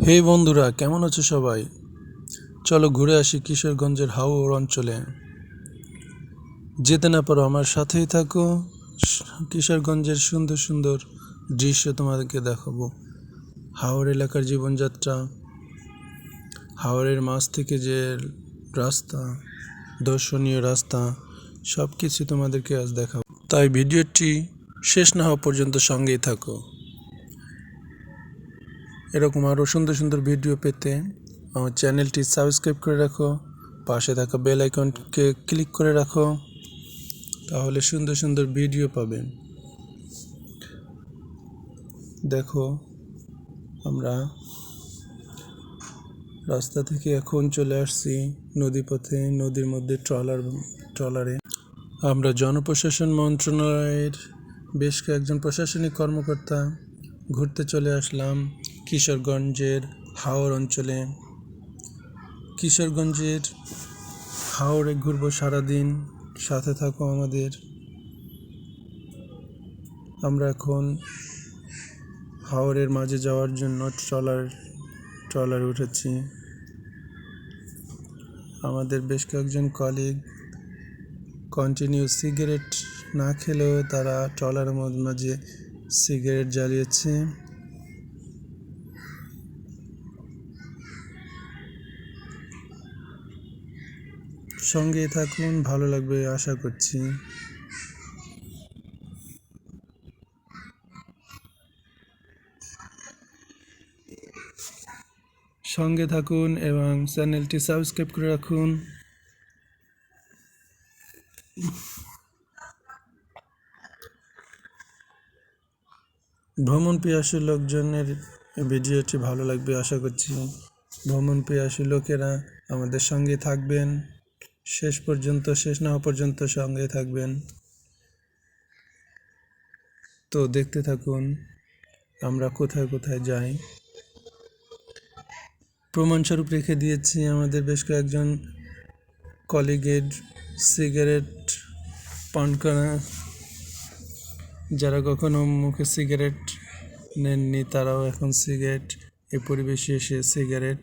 হে বন্ধুরা, কেমন আছো সবাই? চলো ঘুরে আসি কিশোরগঞ্জের হাওড় অঞ্চলে। যেতে না পারো, আমার সাথেই থাকো। কিশোরগঞ্জের সুন্দর সুন্দর দৃশ্য তোমাদেরকে দেখাবো। হাওড় এলাকার জীবনযাত্রা, হাওড়ের মাছ থেকে যে রাস্তা, দর্শনীয় রাস্তা, সব কিছু তোমাদেরকে আজ দেখাবো। তাই ভিডিওটি শেষ না হওয়া পর্যন্ত সঙ্গেই থাকো। এরকম আরও সুন্দর সুন্দর ভিডিও পেতে আমার চ্যানেলটি সাবস্ক্রাইব করে রাখো, পাশে থাকা বেল আইকনকে ক্লিক করে রাখো, তাহলে সুন্দর সুন্দর ভিডিও পাবেন। দেখো, আমরা রাস্তা থেকে এখন চলে আসছি নদীপথে, নদীর মধ্যে ট্রলারে। আমরা জনপ্রশাসন মন্ত্রণালয়ের বেশ কয়েকজন প্রশাসনিক কর্মকর্তা ঘুরতে চলে আসলাম কিশোরগঞ্জের হাওড় অঞ্চলে। কিশোরগঞ্জের হাওড়ে ঘুরবো সারাদিন, সাথে থাকো আমাদের। আমরা এখন হাওড়ের মাঝে যাওয়ার জন্য ট্রলারে উঠেছি। আমাদের বেশ কয়েকজন কলিগ কন্টিনিউ সিগারেট না খেলেও তারা ট্রলারের মাঝে সিগারেট জ্বালিয়েছে। সঙ্গে থাকুন, ভালো লাগবে আশা করছি। সঙ্গে থাকুন এবং চ্যানেলটি সাবস্ক্রাইব করে রাখুন। ভ্রমণ পিয়াসী লোকজনের ভিডিওটি ভালো লাগবে আশা করছি। ভ্রমণ পিয়াসী লোকেরা আমাদের সঙ্গে থাকবেন শেষ পর্যন্ত, শেষ না হওয়া পর্যন্ত সঙ্গে থাকবেন। তো দেখতে থাকুন আমরা কোথায় কোথায় যাই। প্রমাণস্বরূপ রেখে দিয়েছি আমাদের বেশ কয়েকজন কলিগের সিগারেট পান করা। যারা কখনো মুখে সিগারেট নেননি তারাও এখন সিগারেট, এই পরিবেশে এসে সিগারেট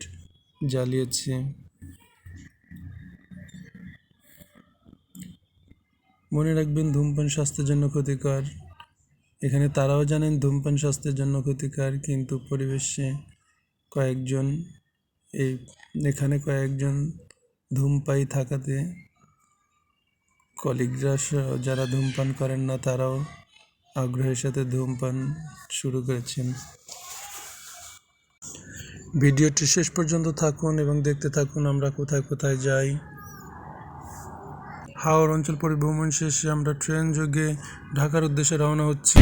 জ্বালিয়েছে। মনে রাখবেন, ধূমপান স্বাস্থ্যের জন্য ক্ষতিকর। এখানে তারাও জানেন ধূমপান স্বাস্থ্যের জন্য ক্ষতিকর, কিন্তু পরিবেশে এখানে কয়েকজন ধূমপায়ী থাকাতে কলিগরা যারা ধূমপান করেন না তারাও আগ্রহের সাথে ধূমপান শুরু করেছেন। ভিডিওটি শেষ পর্যন্ত থাকুন এবং দেখতে থাকুন আমরা কোথায় কোথায় যাই। হাওড় অঞ্চল পরিভ্রমণ শেষে আমরা ট্রেন যোগে ঢাকার উদ্দেশ্যে রওনা হচ্ছি।